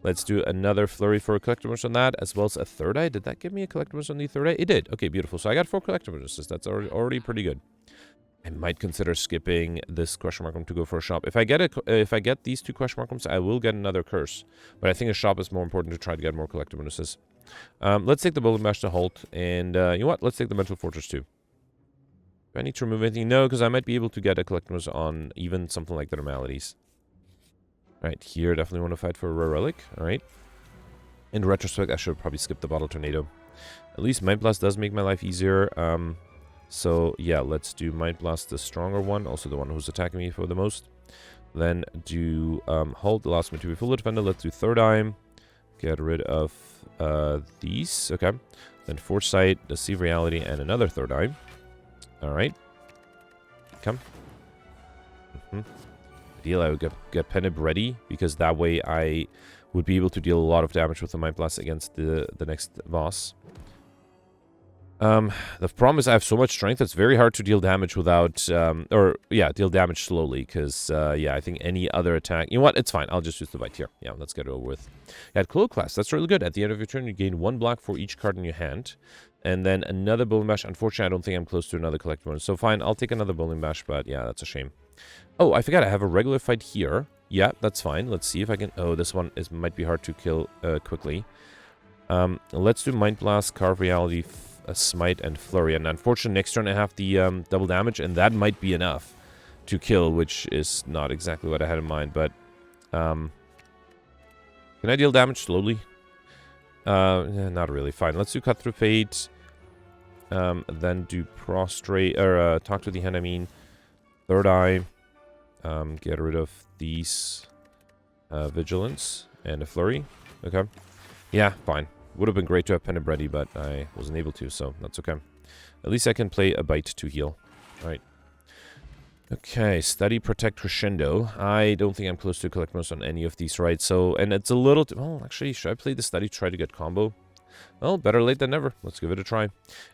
Let's do another Flurry for a Collector bonus on that, as well as a Third Eye. Did that give me a Collector bonus on the Third Eye? It did. Okay, beautiful. So I got 4 Collector bonuses. That's already pretty good. I might consider skipping this question mark room to go for a shop. If I get these 2 question mark rooms, I will get another curse. But I think a shop is more important to try to get more collector bonuses. Let's take the Bowling Bash to halt, and you know what? Let's take the Mental Fortress too. Do I need to remove anything? No, because I might be able to get a collector bonus on even something like the Normalities. All right, here definitely want to fight for a rare relic. All right. In retrospect, I should probably skip the Bottle Tornado. At least Mind Blast does make my life easier. So, yeah, let's do Mind Blast, the stronger one, also the one who's attacking me for the most. Then do Hold, allows me to be full defender. Let's do Third Eye. Get rid of these. Okay. Then Foresight, Deceive Reality, and another Third Eye. Alright. Come. Deal, I would get Penib ready, because that way I would be able to deal a lot of damage with the Mind Blast against the next boss. The problem is I have so much strength, it's very hard to deal damage without, deal damage slowly, because, yeah, I think any other attack... You know what? It's fine. I'll just use the bite here. Yeah, let's get it over with. At Cloak Class, that's really good. At the end of your turn, you gain 1 black for each card in your hand. And then another Bowling Bash. Unfortunately, I don't think I'm close to another collector one. So fine, I'll take another Bowling Bash, but yeah, that's a shame. Oh, I forgot I have a regular fight here. Yeah, that's fine. Let's see if I can... Oh, this one might be hard to kill quickly. Let's do Mind Blast, Carve Reality, a Smite, and Flurry. And unfortunately, next turn I have the double damage, and that might be enough to kill, which is not exactly what I had in mind. But can I deal damage slowly? Not really. Fine. Let's do Cut Through Fate. Then do Prostrate, or Talk to the Hand, I mean. Third Eye. Get rid of these Vigilance and a Flurry. Okay. Yeah, fine. Would have been great to have Penib ready, but I wasn't able to, so that's okay. At least I can play a Bite to heal. Alright. Okay, Study, Protect, Crescendo. I don't think I'm close to collect most on any of these, right? So, and it's a little... Well, actually, should I play the Study, try to get combo? Well, better late than never. Let's give it a try.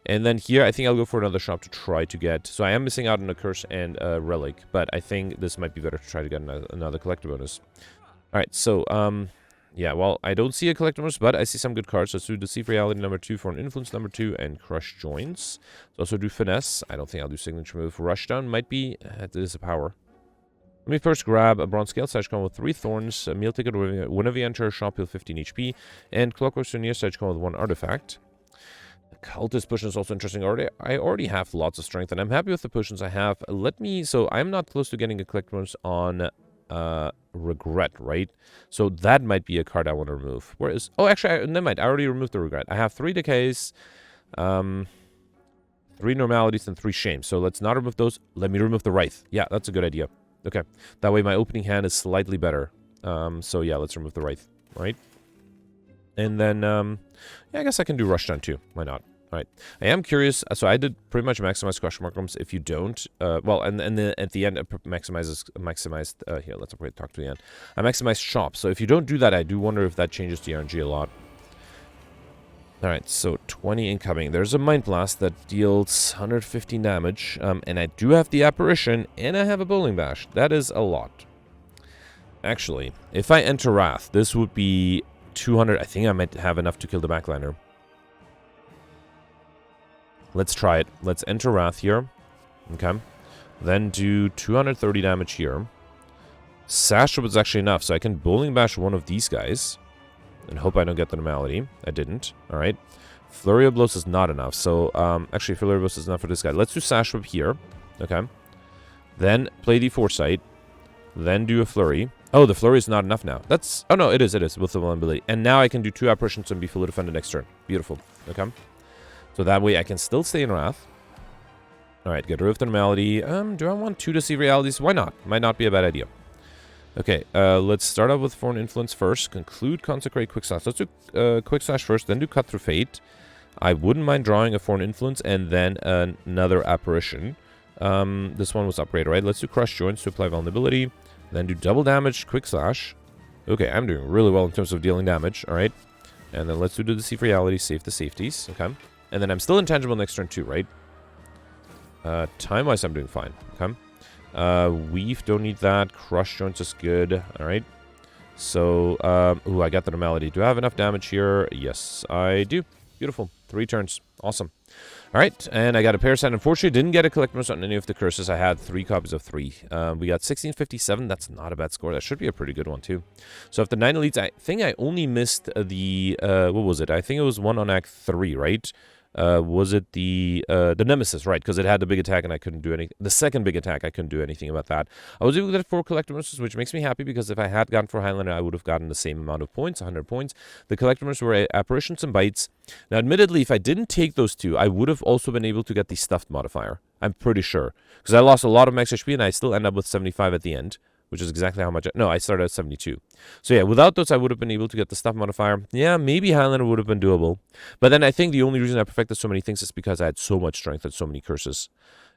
And then here, I think I'll go for another shop to try to get... So I am missing out on a Curse and a Relic, but I think this might be better to try to get another collector bonus. Alright, so, yeah, well, I don't see a collector bonus, but I see some good cards. Let's do Deceive Reality number 2 for an Influence number 2 and Crush Joints. Let's also do Finesse. I don't think I'll do Signature Move. Rushdown might be... It is a power. Let me first grab a Bronze Scale Sage Coin with 3 Thorns, a Meal Ticket whenever you enter a shop, heal 15 HP, and Clockwork Souvenir Sage Coin with 1 Artifact. The Cultist Potion is also interesting. I already have lots of strength, and I'm happy with the potions I have. So I'm not close to getting a collector bonus on... Regret, right? So that might be a card I want to remove. Whereas, oh, actually, never mind. I already removed the Regret. I have 3 decays, 3 3 normalities and 3 shames. So let's not remove those. Let me remove the Wraith. Yeah, that's a good idea. Okay. That way my opening hand is slightly better. So yeah, let's remove the Wraith. All right. And then, yeah, I guess I can do Rush Down too. Why not? All right. I am curious. So I did pretty much maximize question mark rooms. If you don't, well, and then at the end, it maximized, here, let's talk to the end. I maximized shop. So if you don't do that, I do wonder if that changes the RNG a lot. All right, so 20 incoming. There's a Mind Blast that deals 115 damage, and I do have the Apparition, and I have a Bowling Bash. That is a lot. Actually, if I enter Wrath, this would be 200. I think I might have enough to kill the backliner. Let's try it. Let's enter Wrath here. Okay. Then do 230 damage here. Sash Up is actually enough, so I can Bowling Bash one of these guys. And hope I don't get the normality. I didn't. Alright. Flurry of Blows is not enough. So, actually, Flurry of Blows is enough for this guy. Let's do Sash Whip here. Okay. Then play the Foresight. Then do a Flurry. Oh, the Flurry is not enough now. That's... Oh, no, it is. It is with the vulnerability. And now I can do 2 Apparitions and be fully defended next turn. Beautiful. Okay. So that way I can still stay in Wrath. Alright, get rid of the normality. Do I want 2 Deceive Realities? Why not? Might not be a bad idea. Okay, let's start out with Foreign Influence first. Conclude, Consecrate, Quick Slash. Let's do Quick Slash first, then do Cut Through Fate. I wouldn't mind drawing a Foreign Influence and then another Apparition. This one was upgraded, right? Let's do Crush Joints to apply Vulnerability. Then do Double Damage, Quick Slash. Okay, I'm doing really well in terms of dealing damage, alright? And then let's do the Deceive Reality, save the safeties, okay? And then I'm still intangible next turn too, right? Time-wise, I'm doing fine, okay? Weave, don't need that. Crush Joints is good. Alright. So, ooh, I got the normality. Do I have enough damage here? Yes, I do. Beautiful. 3 turns. Awesome. Alright, and I got a Parasite. Unfortunately, didn't get a Collectibles on any of the curses. I had 3 copies of 3. We got 1657. That's not a bad score. That should be a pretty good one, too. So, after 9 elites, I think I only missed the, what was it? I think it was 1 on Act 3, right? Was it the Nemesis, right? Because it had the big attack and I couldn't do anything. The second big attack, I couldn't do anything about that. I was able to get 4 Collectibles, which makes me happy because if I had gone for Highlander, I would have gotten the same amount of points, 100 points. The Collectibles were Apparitions and Bites. Now, admittedly, if I didn't take those 2, I would have also been able to get the Stuffed modifier. I'm pretty sure. Because I lost a lot of max HP and I still end up with 75 at the end. Which is exactly how much... No, I started at 72. So yeah, without those, I would have been able to get the Stuff modifier. Yeah, maybe Highlander would have been doable. But then I think the only reason I perfected so many things is because I had so much strength and so many curses.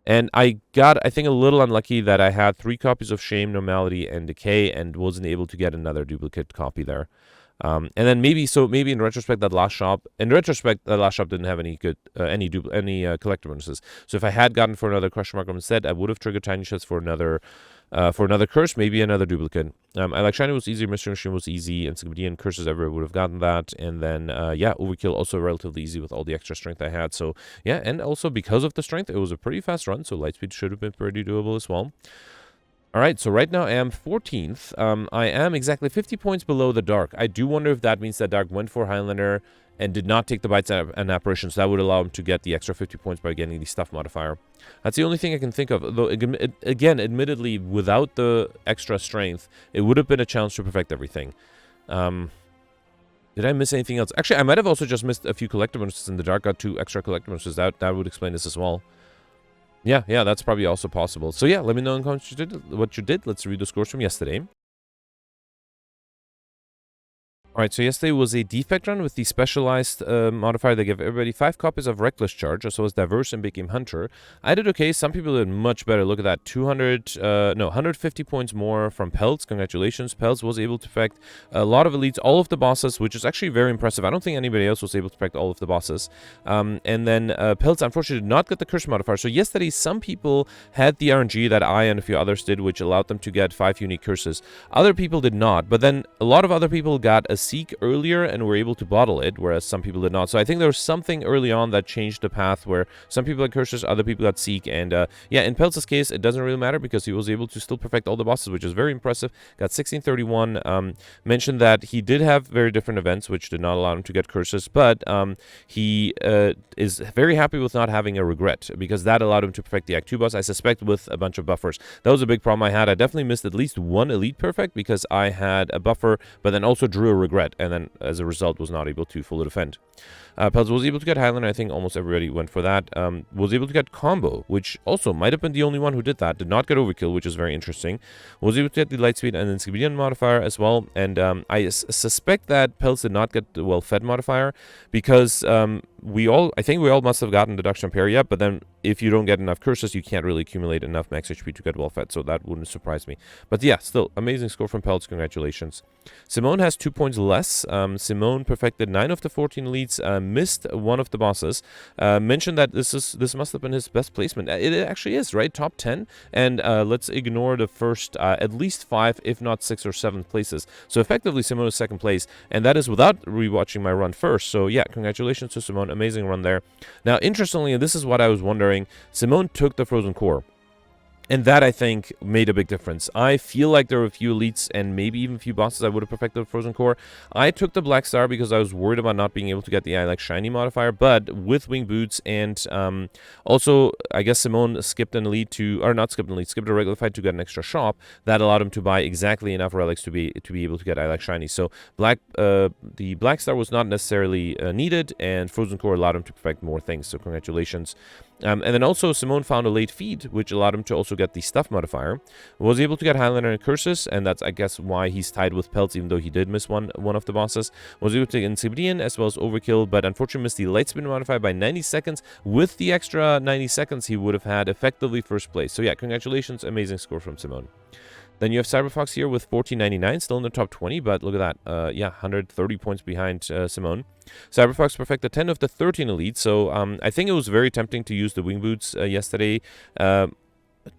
And I got, I think, a little unlucky that I had 3 copies of Shame, Normality, and Decay, and wasn't able to get another duplicate copy there. And then maybe in retrospect, that last shop... In retrospect, that last shop didn't have any good... any collector bonuses. So if I had gotten for another question mark instead, I would have triggered Tiny Shots for another curse, maybe another duplicate. I like Shiny was easy, Mystery Machine was easy, Encyclopedia Curses everywhere would have gotten that. And then, yeah, Overkill also relatively easy with all the extra strength I had. So, yeah, and also because of the strength, it was a pretty fast run, so Lightspeed should have been pretty doable as well. Alright, so right now I am 14th. I am exactly 50 points below the Dark. I do wonder if that means that Dark went for Highlander and did not take the Bites and Apparitions. That would allow him to get the extra 50 points by getting the Stuff modifier. That's the only thing I can think of. Though, again, admittedly, without the extra strength, it would have been a challenge to perfect everything. Did I miss anything else? Actually, I might have also just missed a few collector bonuses in the Dark. Got 2 extra collector bonuses. That would explain this as well. Yeah, that's probably also possible. So yeah, let me know in the comments what you did. Let's read the scores from yesterday. Alright, so yesterday was a defect run with the specialized modifier that gave everybody 5 copies of Reckless Charge, as well as Diverse and Big Game Hunter. I did okay, some people did much better. Look at that, 150 points more from Peltz. Congratulations, Peltz was able to perfect a lot of elites, all of the bosses, which is actually very impressive. I don't think anybody else was able to perfect all of the bosses. And then Peltz unfortunately did not get the Curse modifier. So yesterday, some people had the RNG that I and a few others did, which allowed them to get 5 unique curses. Other people did not, but then a lot of other people got a Seek earlier and were able to bottle it, whereas some people did not. So I think there was something early on that changed the path where some people had curses, other people got Seek, and yeah, in Peltz's case, it doesn't really matter because he was able to still perfect all the bosses, which is very impressive. Got 1631. Mentioned that he did have very different events, which did not allow him to get curses, but he is very happy with not having a regret because that allowed him to perfect the Act 2 boss, I suspect with a bunch of buffers. That was a big problem I had. I definitely missed at least 1 elite perfect because I had a buffer, but then also drew a regret regret, and then as a result was not able to fully defend. Pelz was able to get Highlander. I think almost everybody went for that. Was able to get Combo, which also might have been the only one who did that. Did not get Overkill, which is very interesting. Was able to get the Lightspeed and then Skibidi modifier as well. And I suspect that Pelz did not get the well-fed modifier because I think we all must have gotten the Darkstone Periapt, but then if you don't get enough curses, you can't really accumulate enough max HP to get well-fed, so that wouldn't surprise me. But yeah, still, amazing score from Pelz. Congratulations. Simone has 2 points less. Simone perfected 9 of the 14 elites, missed one of the bosses. Mentioned that this must have been his best placement. It actually is, right? Top 10. And let's ignore the first at least 5, if not 6 or 7 places. So effectively, Simone is second place, and that is without rewatching my run first. So yeah, congratulations to Simone. Amazing run there. Now, interestingly, and this is what I was wondering, Simone took the Frozen Core. And that, I think, made a big difference. I feel like there were a few elites and maybe even a few bosses I would have perfected the Frozen Core. I took the Black Star because I was worried about not being able to get the I Like Shiny modifier, but with Wing Boots and also, I guess Simone skipped an elite to, or not skipped an elite, skipped a regular fight to get an extra shop. That allowed him to buy exactly enough relics to be able to get I Like Shiny. So the Black Star was not necessarily needed, and Frozen Core allowed him to perfect more things. So congratulations. And then also Simone found a late feed, which allowed him to also get the Stuff modifier. Was able to get Highlander and Curses, and that's, I guess, why he's tied with Pelz, even though he did miss one of the bosses. Was able to get Insidian as well as Overkill, but unfortunately missed the Lightspeed modifier by 90 seconds. With the extra 90 seconds, he would have had effectively first place. So yeah, congratulations, amazing score from Simone. Then you have Cyberfox here with 1499, still in the top 20, but look at that. Yeah, 130 points behind Simone. Cyberfox perfected 10 of the 13 elites, so I think it was very tempting to use the Wing Boots yesterday.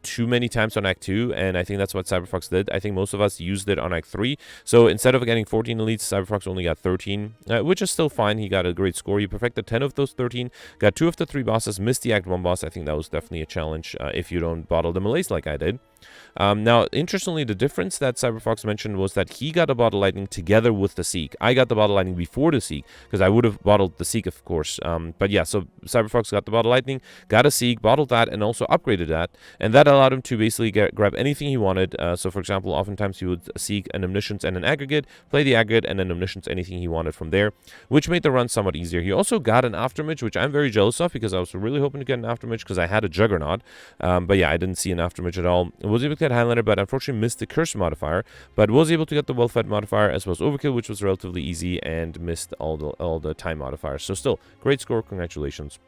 Too many times on Act 2, and I think that's what Cyberfox did. I think most of us used it on Act 3. So instead of getting 14 elites, Cyberfox only got 13, which is still fine. He got a great score. He perfected 10 of those 13, got 2 of the 3 bosses, missed the Act 1 boss. I think that was definitely a challenge if you don't bottle the Malaise like I did. Now, interestingly, the difference that Cyberfox mentioned was that he got a Bottle Lightning together with the Seek. I got the Bottle Lightning before the Seek, because I would have bottled the Seek, of course. But yeah, so Cyberfox got the Bottle Lightning, got a Seek, bottled that, and also upgraded that. And that allowed him to basically grab anything he wanted. So, for example, oftentimes he would seek an Omniscience and an Aggregate, play the Aggregate, and then Omniscience anything he wanted from there, which made the run somewhat easier. He also got an Aftermage, which I'm very jealous of, because I was really hoping to get an Aftermage, because I had a Juggernaut. But yeah, I didn't see an Aftermage at all. I was able to get Highlander, but unfortunately missed the Curse modifier, but was able to get the Well-Fed modifier as well as Overkill, which was relatively easy, and missed all the time modifiers. So still, great score, congratulations.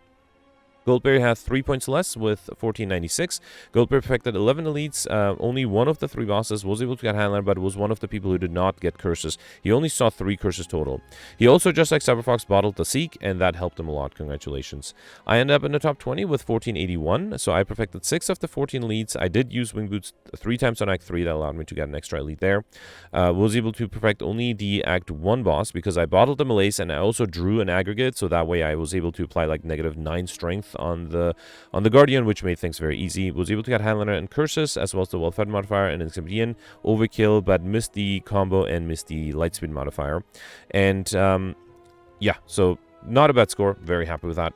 Goldberry has 3 points less with 1496. Goldberry perfected 11 elites. Only one of the 3 bosses was able to get Highlander, but was one of the people who did not get curses. He only saw 3 curses total. He also, just like Cyberfox, bottled the Seek, and that helped him a lot. Congratulations. I ended up in the top 20 with 1481, so I perfected 6 of the 14 elites. I did use Wing Boots 3 times on Act 3. That allowed me to get an extra elite there. Was able to perfect only the Act 1 boss because I bottled the Malaise, and I also drew an Aggregate, so that way I was able to apply like -9 strength on the Guardian, which made things very easy. Was able to get Highlander and Curses, as well as the Well-Fed modifier and Insidian, Overkill, but missed the combo and missed the Lightspeed modifier. And yeah, so not a bad score. Very happy with that.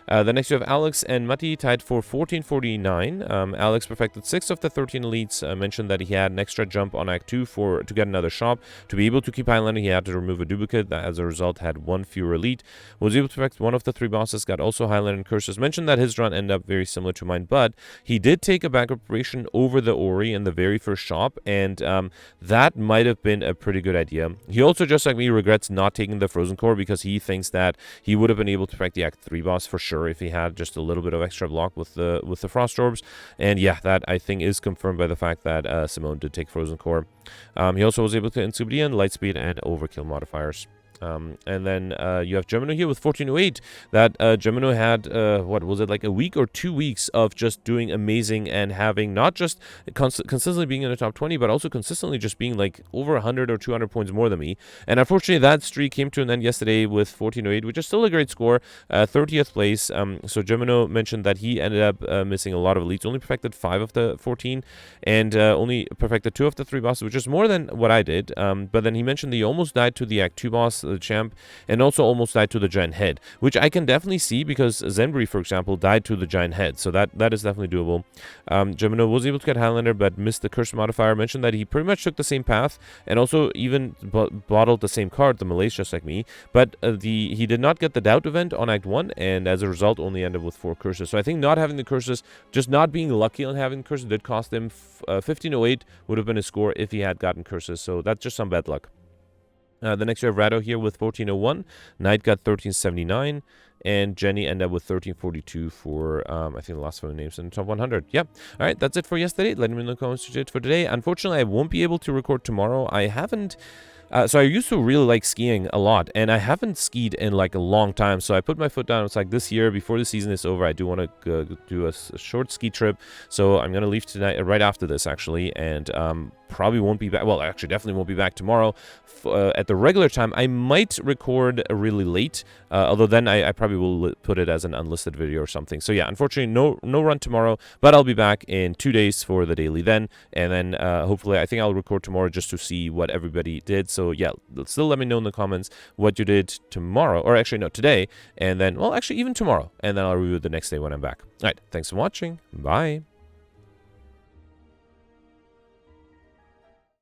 The next you have Alex and Matti tied for 1449. Alex perfected 6 of the 13 elites. Mentioned that he had an extra jump on Act 2 to get another shop. To be able to keep Highlander, he had to remove a duplicate. That, as a result, had 1 fewer elite. Was able to perfect 1 of the 3 bosses. Got also Highlander and Curses. Mentioned that his run ended up very similar to mine, but he did take a backup operation over the Ori in the very first shop, and that might have been a pretty good idea. He also, just like me, regrets not taking the Frozen Core because he thinks that he would have been able to perfect the Act 3 boss for sure if he had just a little bit of extra block with the Frost Orbs. And yeah, that I think is confirmed by the fact that Simone did take Frozen Core. He also was able to Insidian, Lightspeed, and Overkill modifiers. And then you have Gemino here with 1408. That Gemino had, what was it, like a week or 2 weeks of just doing amazing and having not just consistently being in the top 20, but also consistently just being like over 100 or 200 points more than me. And unfortunately, that streak came to an end yesterday with 1408, which is still a great score, 30th place. So Gemino mentioned that he ended up missing a lot of elites, only perfected 5 of the 14, and only perfected 2 of the 3 bosses, which is more than what I did. But then he mentioned that he almost died to the Act 2 boss. the champ, and also almost died to the giant head, which I can definitely see because Zenbury, for example, died to the giant head, so that is definitely doable. Gemino was able to get Highlander, but missed the curse modifier. Mentioned that he pretty much took the same path, and also even bottled the same card, the Malays, just like me, but he did not get the doubt event on Act 1, and as a result only ended with 4 curses. So I think not having the curses, just not being lucky on having the curses, did cost him 1508 would have been his score if he had gotten curses, so that's just some bad luck. The next we have Rado here with 1401, Knight got 1379, and Jenny ended up with 1342 for, I think the last 4 names in the top 100. Yeah. All right, that's it for yesterday. Let me know in the comments what you did for today. Unfortunately, I won't be able to record tomorrow. I haven't... so I used to really like skiing a lot, and I haven't skied in like a long time, so I put my foot down. It's like this year, before the season is over, I do want to do a short ski trip, so I'm going to leave tonight, right after this, actually, and probably won't be back. Well, actually, definitely won't be back tomorrow. At the regular time, I might record really late, although then I probably will put it as an unlisted video or something. So yeah, unfortunately, no run tomorrow, but I'll be back in 2 days for the daily then, and then hopefully, I think I'll record tomorrow just to see what everybody did. So yeah, still let me know in the comments what you did tomorrow, or actually no, today, and then, well, actually even tomorrow, and then I'll review it the next day when I'm back. All right, thanks for watching. Bye.